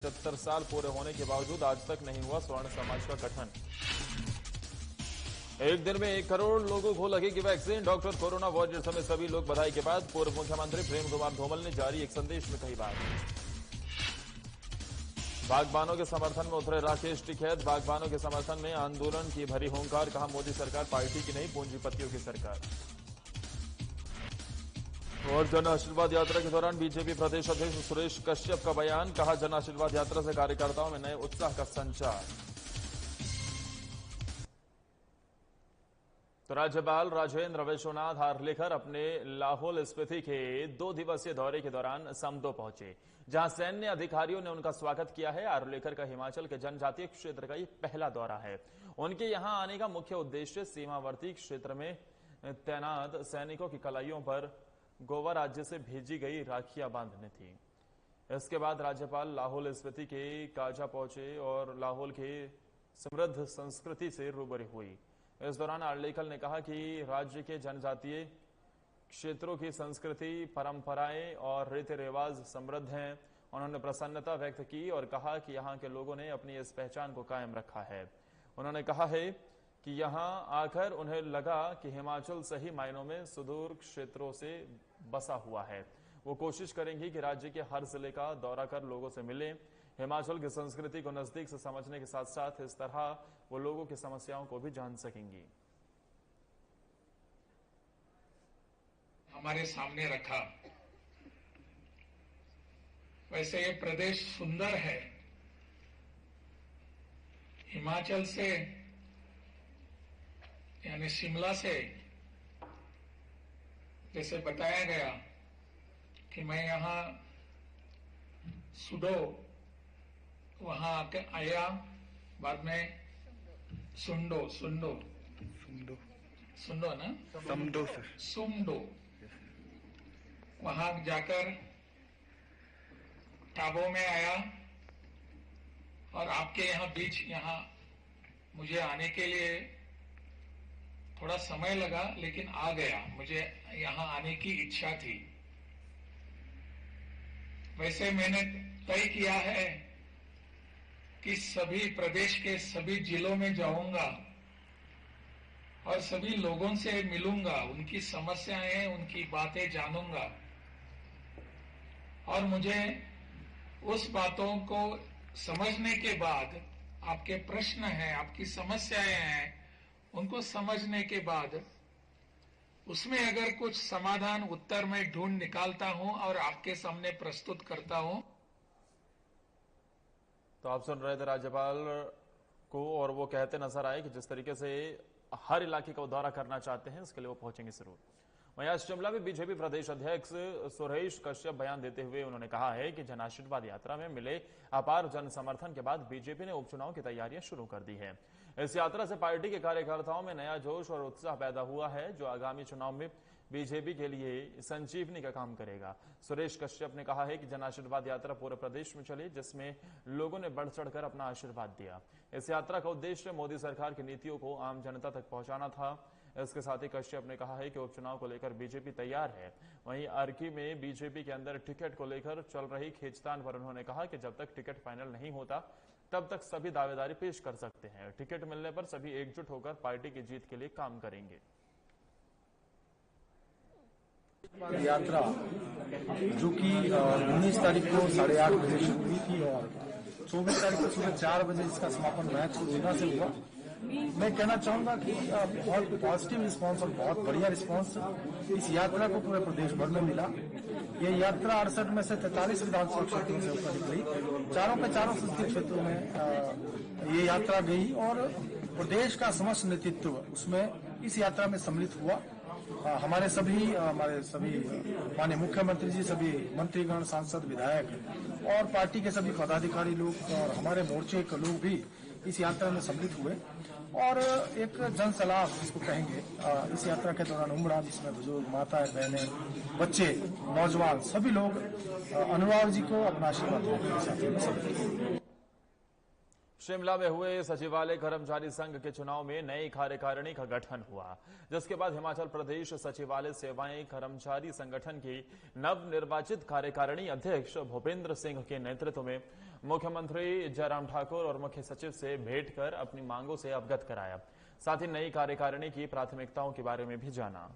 70 साल पूरे होने के बावजूद आज तक नहीं हुआ स्वर्ण समाज का गठन। एक दिन में 1 करोड़ लोगों को लगेगी वैक्सीन। डॉक्टर, कोरोना वॉरियर समेत सभी लोग बधाई के बाद। पूर्व मुख्यमंत्री प्रेम कुमार धूमल ने जारी एक संदेश में कही बात। बागबानों के समर्थन में उतरे राकेश टिकैत। बागबानों के समर्थन में आंदोलन की भरी हुंकार। कहा, मोदी सरकार पार्टी की नहीं, पूंजीपतियों की सरकार। और जन आशीर्वाद यात्रा के दौरान बीजेपी प्रदेश अध्यक्ष सुरेश कश्यप का बयान। कहा, जन आशीर्वाद यात्रा से कार्यकर्ताओं में नए उत्साह का संचार। तो राज्यपाल राजेंद्र विश्वनाथ हार्लेकर अपने लाहौल स्पीति के 2 दिवसीय दौरे के दौरान समदो पहुंचे, जहां सैन्य अधिकारियों ने उनका स्वागत किया है। हार्लेकर का हिमाचल के जनजातीय क्षेत्र का ये पहला दौरा है। उनके यहां आने का मुख्य उद्देश्य सीमावर्ती क्षेत्र में तैनात सैनिकों की कलाइयों पर गोवा राज्य से भेजी गई राखियां बांधनी थी। इसके बाद राज्यपाल लाहौल स्पीति के काजा पहुंचे और लाहौल के समृद्ध संस्कृति से रूबरू हुई। इस दौरान हार्लेकर ने कहा कि राज्य के जनजातीय क्षेत्रों की संस्कृति, परंपराएं और रीति रिवाज समृद्ध हैं। उन्होंने प्रसन्नता व्यक्त की और कहा कि यहां के लोगों ने अपनी इस पहचान को कायम रखा है। उन्होंने कहा है कि यहां आकर उन्हें लगा कि हिमाचल सही मायनों में सुदूर क्षेत्रों से बसा हुआ है। वो कोशिश करेंगी कि राज्य के हर जिले का दौरा कर लोगों से मिलें। हिमाचल की संस्कृति को नजदीक से समझने के साथ साथ इस तरह वो लोगों की समस्याओं को भी जान सकेंगी। हमारे सामने रखा। वैसे ये प्रदेश सुंदर है। हिमाचल से यानी शिमला से जैसे बताया गया कि मैं यहां सुडो वहां आके आया, बाद में सुंडो ना सुमडो वहां जाकर टाबो में आया और आपके यहां बीच यहां मुझे आने के लिए थोड़ा समय लगा, लेकिन आ गया। मुझे यहां आने की इच्छा थी। वैसे मैंने तय किया है कि सभी प्रदेश के सभी जिलों में जाऊंगा और सभी लोगों से मिलूंगा, उनकी समस्याएं, उनकी बातें जानूंगा और मुझे उस बातों को समझने के बाद, आपके प्रश्न हैं, आपकी समस्याएं हैं, उनको समझने के बाद उसमें अगर कुछ समाधान उत्तर में ढूंढ निकालता हूं और आपके सामने प्रस्तुत करता हूं। तो आप सुन रहे थे राज्यपाल को, और वो कहते नजर आए कि जिस तरीके से हर इलाके का दौरा करना चाहते हैं, इसके लिए वो पहुंचेंगे जरूर। वहीं आज शिमला में बीजेपी प्रदेश अध्यक्ष सुरेश कश्यप बयान देते हुए उन्होंने कहा है कि जन आशीर्वाद यात्रा में मिले अपार जन समर्थन के बाद बीजेपी ने उपचुनाव की तैयारियां शुरू कर दी है। इस यात्रा से पार्टी के कार्यकर्ताओं में नया जोश और उत्साह पैदा हुआ है, जो आगामी चुनाव में बीजेपी के लिए संजीवनी का काम करेगा। सुरेश कश्यप ने कहा है कि जन आशीर्वाद यात्रा पूरे प्रदेश में चली, जिसमें लोगों ने बढ़ चढ़कर अपना आशीर्वाद दिया। इस यात्रा का उद्देश्य मोदी सरकार की नीतियों को आम जनता तक पहुंचाना था। इसके साथ ही कश्यप ने कहा है कि उपचुनाव को लेकर बीजेपी तैयार है। वहीं अर्की में बीजेपी के अंदर टिकट को लेकर चल रही खींचतान पर उन्होंने कहा कि जब तक टिकट फाइनल नहीं होता, तब तक सभी दावेदारी पेश कर सकते हैं। टिकट मिलने पर सभी एकजुट होकर पार्टी की जीत के लिए काम करेंगे। यात्रा जो कि 19 तारीख को 8:30 बजे शुरू हुई थी और 24 तारीख को सुबह 4 बजे इसका समापन मैच ऊना से हुआ। मैं कहना चाहूंगा कि बहुत पॉजिटिव रिस्पांस और बहुत बढ़िया रिस्पांस इस यात्रा को पूरे प्रदेश भर में मिला। ये यात्रा 68 में से 43 विधानसभा क्षेत्रों से होकर निकली। चारों के चारों संसदीय क्षेत्रों में ये यात्रा गई और प्रदेश का समस्त नेतृत्व उसमें इस यात्रा में सम्मिलित हुआ। हमारे सभी माननीय मुख्यमंत्री जी, सभी मंत्रीगण, सांसद, विधायक और पार्टी के सभी पदाधिकारी लोग और हमारे मोर्चे के लोग भी इस यात्रा में सम्मिलित हुए और एक जनसलाह जिसको कहेंगे इस यात्रा के दौरान उमड़ा, जिसमें बुजुर्ग, माताएं, बहनें, बच्चे, नौजवान सभी लोग अनुराग जी को अपना आशीर्वाद देने। शिमला में हुए सचिवालय कर्मचारी संघ के चुनाव में नई कार्यकारिणी का गठन हुआ, जिसके बाद हिमाचल प्रदेश सचिवालय सेवाएं कर्मचारी संगठन की नवनिर्वाचित कार्यकारिणी अध्यक्ष भूपेंद्र सिंह के नेतृत्व में मुख्यमंत्री जयराम ठाकुर और मुख्य सचिव से भेंट कर अपनी मांगों से अवगत कराया। साथ ही नई कार्यकारिणी की प्राथमिकताओं के बारे में भी जाना।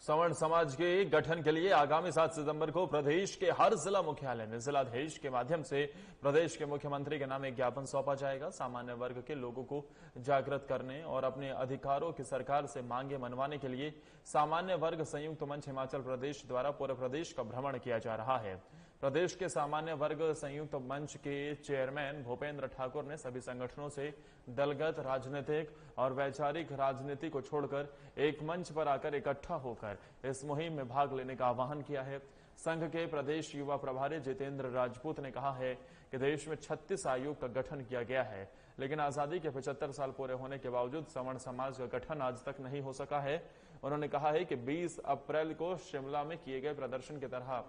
सवर्ण समाज के गठन के लिए आगामी 7 सितंबर को प्रदेश के हर जिला मुख्यालय में जिलाधीश के माध्यम से प्रदेश के मुख्यमंत्री के नाम एक ज्ञापन सौंपा जाएगा। सामान्य वर्ग के लोगों को जागृत करने और अपने अधिकारों की सरकार से मांगे मनवाने के लिए सामान्य वर्ग संयुक्त मंच हिमाचल प्रदेश द्वारा पूरे प्रदेश का भ्रमण किया जा रहा है। प्रदेश के सामान्य वर्ग संयुक्त मंच के चेयरमैन भूपेंद्र ठाकुर ने सभी संगठनों से दलगत राजनीतिक और वैचारिक राजनीति को छोड़कर एक मंच पर आकर इकट्ठा होकर इस मुहिम में भाग लेने का आह्वान किया है। संघ के प्रदेश युवा प्रभारी जितेंद्र राजपूत ने कहा है कि देश में 36 आयोग का गठन किया गया है, लेकिन आजादी के 75 साल पूरे होने के बावजूद सवर्ण समाज का गठन आज तक नहीं हो सका है। उन्होंने कहा है कि 20 अप्रैल को शिमला में किए गए प्रदर्शन की तरह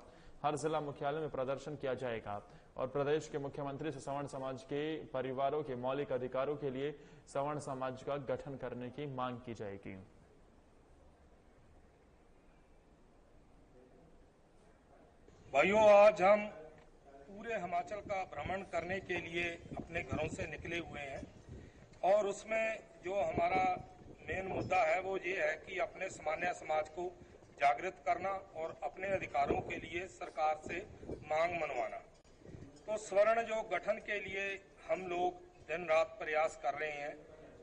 हर जिला मुख्यालय में प्रदर्शन किया जाएगा और प्रदेश के मुख्यमंत्री से सवर्ण समाज के परिवारों के मौलिक अधिकारों के लिए सवर्ण समाज का गठन करने की मांग की जाएगी। भाइयों, आज हम पूरे हिमाचल का भ्रमण करने के लिए अपने घरों से निकले हुए हैं और उसमें जो हमारा मेन मुद्दा है वो ये है कि अपने सामान्य समाज को जागृत करना और अपने अधिकारों के लिए सरकार से मांग मनवाना। तो स्वर्ण जो गठन के लिए हम लोग दिन रात प्रयास कर रहे हैं,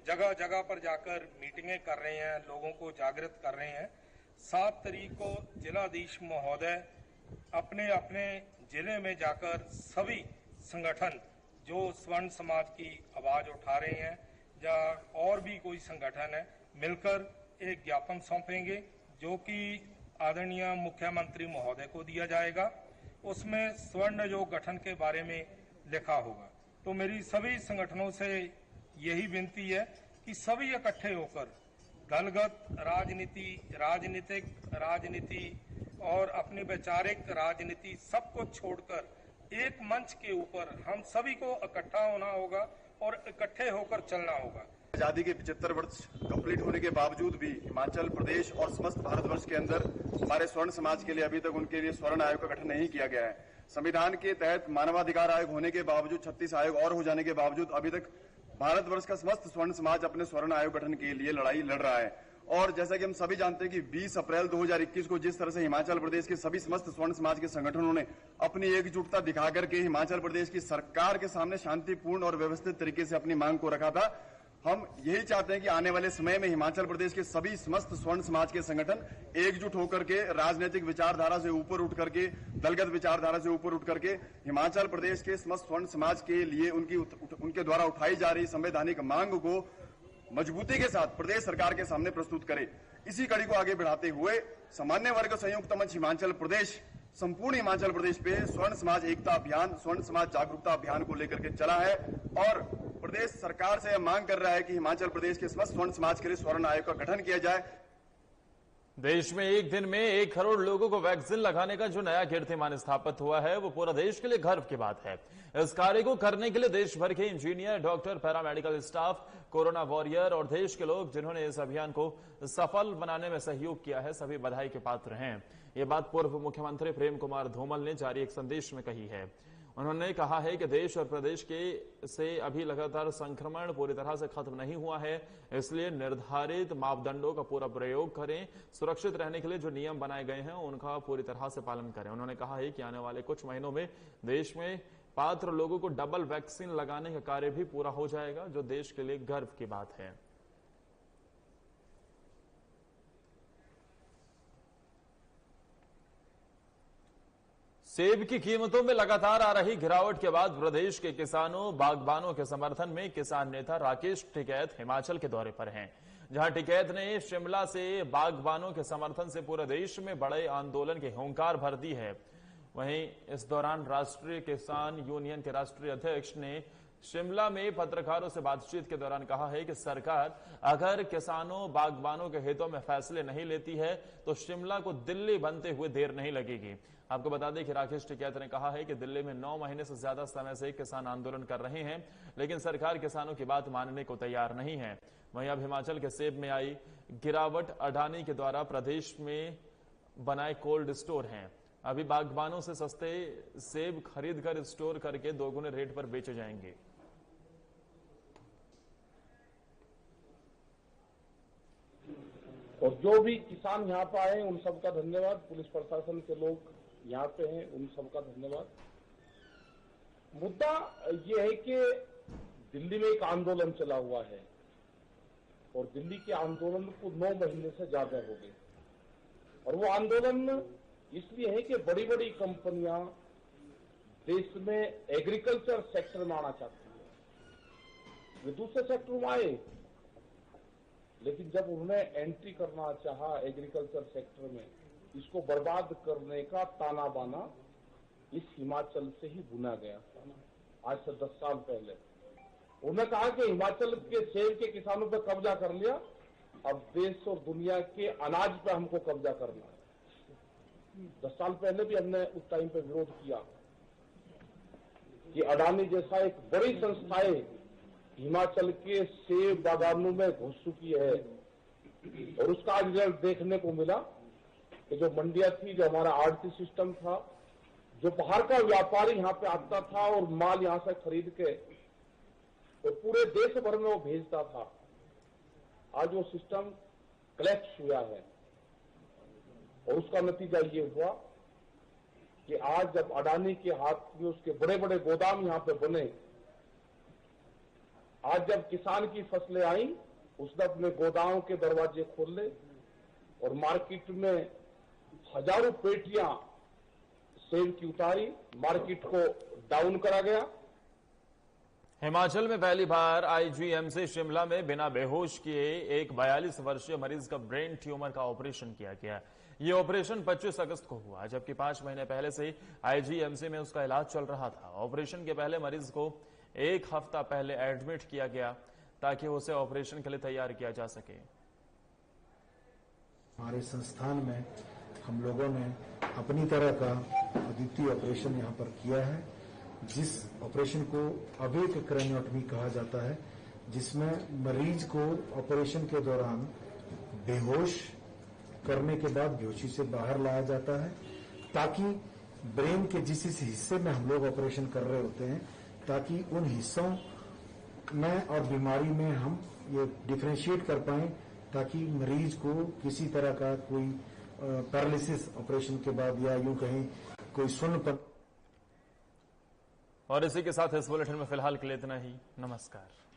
जगह जगह पर जाकर मीटिंगें कर रहे हैं, लोगों को जागृत कर रहे हैं। 7 तारीख को जिलाधीश महोदय अपने अपने जिले में जाकर सभी संगठन जो स्वर्ण समाज की आवाज उठा रहे हैं या और भी कोई संगठन है, मिलकर एक ज्ञापन सौंपेंगे जो कि आदरणीय मुख्यमंत्री महोदय को दिया जाएगा। उसमें स्वर्ण जो गठन के बारे में लिखा होगा। तो मेरी सभी संगठनों से यही विनती है कि सभी इकट्ठे होकर दलगत राजनीति और अपनी वैचारिक राजनीति सब कुछ छोड़कर एक मंच के ऊपर हम सभी को इकट्ठा होना होगा और इकट्ठे होकर चलना होगा। आजादी के 75 वर्ष कंप्लीट होने के बावजूद भी हिमाचल प्रदेश और समस्त भारतवर्ष के अंदर हमारे स्वर्ण समाज के लिए अभी तक उनके लिए स्वर्ण आयोग का गठन नहीं किया गया है। संविधान के तहत मानवाधिकार आयोग होने के बावजूद 36 आयोग और हो जाने के बावजूद अभी तक भारतवर्ष का समस्त स्वर्ण समाज अपने स्वर्ण आयोग गठन के लिए लड़ाई लड़ रहा है। और जैसा कि हम सभी जानते हैं कि 20 अप्रैल 2021 को जिस तरह से हिमाचल प्रदेश के सभी समस्त स्वर्ण समाज के संगठनों ने अपनी एकजुटता दिखा करके हिमाचल प्रदेश की सरकार के सामने शांतिपूर्ण और व्यवस्थित तरीके से अपनी मांग को रखा था, हम यही चाहते हैं कि आने वाले समय में हिमाचल प्रदेश के सभी समस्त स्वर्ण समाज के संगठन एकजुट होकर के राजनीतिक विचारधारा से ऊपर उठ करके, दलगत विचारधारा से ऊपर उठ करके हिमाचल प्रदेश के समस्त स्वर्ण समाज के लिए उनके द्वारा उठाई जा रही संवैधानिक मांग को मजबूती के साथ प्रदेश सरकार के सामने प्रस्तुत करे। इसी कड़ी को आगे बढ़ाते हुए सामान्य वर्ग संयुक्त मंच हिमाचल प्रदेश संपूर्ण हिमाचल प्रदेश पे स्वर्ण समाज एकता अभियान, स्वर्ण समाज जागरूकता अभियान को लेकर के चला है और प्रदेश सरकार से यह मांग कर रहा है कि हिमाचल प्रदेश के समस्त स्वर्ण समाज के लिए स्वर्ण आयोग का गठन किया जाए। देश में एक दिन में 1 करोड़ लोगों को वैक्सीन लगाने का जो नया कीर्तिमान स्थापित हुआ है वो पूरा देश के लिए गर्व की बात है। इस कार्य को करने के लिए देश भर के engineer, doctor, paramedical staff, corona warrior और देश के लोग जिन्होंने इस अभियान को सफल बनाने में सहयोग किया है, सभी बधाई के पात्र हैं। ये बात पूर्व मुख्यमंत्री प्रेम कुमार धूमल ने जारी एक संदेश में कही है। उन्होंने कहा है कि देश और प्रदेश से अभी लगातार संक्रमण पूरी तरह से खत्म नहीं हुआ है, इसलिए निर्धारित मापदंडों का पूरा प्रयोग करें। सुरक्षित रहने के लिए जो नियम बनाए गए हैं उनका पूरी तरह से पालन करें। उन्होंने कहा है कि आने वाले कुछ महीनों में देश में पात्र लोगों को डबल वैक्सीन लगाने का कार्य भी पूरा हो जाएगा, जो देश के लिए गर्व की बात है। सेब की कीमतों में लगातार आ रही गिरावट के बाद प्रदेश के किसानों, बागबानों के समर्थन में किसान नेता राकेश टिकैत हिमाचल के दौरे पर हैं। जहां टिकैत ने शिमला से बागबानों के समर्थन से पूरे देश में बड़े आंदोलन की हुंकार भर दी है। वहीं इस दौरान राष्ट्रीय किसान यूनियन के राष्ट्रीय अध्यक्ष ने शिमला में पत्रकारों से बातचीत के दौरान कहा है कि सरकार अगर किसानों बागबानों के हितों में फैसले नहीं लेती है तो शिमला को दिल्ली बनते हुए देर नहीं लगेगी। आपको बता दें कि राकेश टिकैत ने कहा है कि दिल्ली में 9 महीने से ज्यादा समय से किसान आंदोलन कर रहे हैं, लेकिन सरकार किसानों की बात मानने को तैयार नहीं है। वहीं अब हिमाचल के सेब में आई गिरावट अडानी के द्वारा प्रदेश में बनाए कोल्ड स्टोर हैं। अभी बागबानों से सस्ते सेब खरीद कर स्टोर करके दोगुने रेट पर बेचे जाएंगे। और जो भी किसान यहाँ पे आए उन सबका धन्यवाद। पुलिस प्रशासन के लोग यहाँ पे हैं, उन सबका धन्यवाद। मुद्दा ये है कि दिल्ली में एक आंदोलन चला हुआ है और दिल्ली के आंदोलन को 9 महीने से ज्यादा हो गए और वो आंदोलन इसलिए है कि बड़ी बड़ी कंपनियां देश में एग्रीकल्चर सेक्टर में आना चाहती है। वे दूसरे सेक्टर में आए, लेकिन जब उन्होंने एंट्री करना चाहा एग्रीकल्चर सेक्टर में, इसको बर्बाद करने का ताना बाना इस हिमाचल से ही बुना गया। आज से 10 साल पहले उन्होंने कहा कि हिमाचल के सेब के किसानों पर कब्जा कर लिया, अब देश और दुनिया के अनाज पर हमको कब्जा करना है। 10 साल पहले भी हमने उस टाइम पे विरोध किया कि अडानी जैसा एक बड़ी संस्थाएं हिमाचल के सेब बागानों में घुस चुकी है और उसका आज रिजल्ट देखने को मिला कि जो मंडियां थी, जो हमारा आढ़ती सिस्टम था, जो बाहर का व्यापारी यहाँ पे आता था और माल यहाँ से खरीद के और पूरे देश भर में वो भेजता था, आज वो सिस्टम क्लैप्स हुआ है। और उसका नतीजा ये हुआ कि आज जब अडानी के हाथ में उसके बड़े बड़े गोदाम यहाँ पे बने, आज जब किसान की फसलें आई, उसने अपने गोदामों के दरवाजे खोले और मार्केट में हजारों पेटियां सेब की उतारी, मार्केट को डाउन करा गया। हिमाचल में पहली बार आईजीएमसी शिमला में बिना बेहोश किए एक 42 वर्षीय मरीज का ब्रेन ट्यूमर का ऑपरेशन किया गया। ये ऑपरेशन 25 अगस्त को हुआ, जबकि 5 महीने पहले से आईजीएमसी में उसका इलाज चल रहा था। ऑपरेशन के पहले मरीज को 1 हफ्ता पहले एडमिट किया गया ताकि उसे ऑपरेशन के लिए तैयार किया जा सके। हमारे संस्थान में हम लोगों ने अपनी तरह का अद्वितीय ऑपरेशन यहाँ पर किया है, जिस ऑपरेशन को अवेक क्रेनियोटमी कहा जाता है, जिसमें मरीज को ऑपरेशन के दौरान बेहोश करने के बाद बेहोशी से बाहर लाया जाता है ताकि ब्रेन के जिस हिस्से में हम लोग ऑपरेशन कर रहे होते हैं, ताकि उन हिस्सों में और बीमारी में हम ये डिफरेंशिएट कर पाएं, ताकि मरीज को किसी तरह का कोई पैरालिसिस ऑपरेशन के बाद या यूं कहीं कोई सुन्न। और इसी के साथ इस बुलेटिन में फिलहाल के लिए इतना ही। नमस्कार।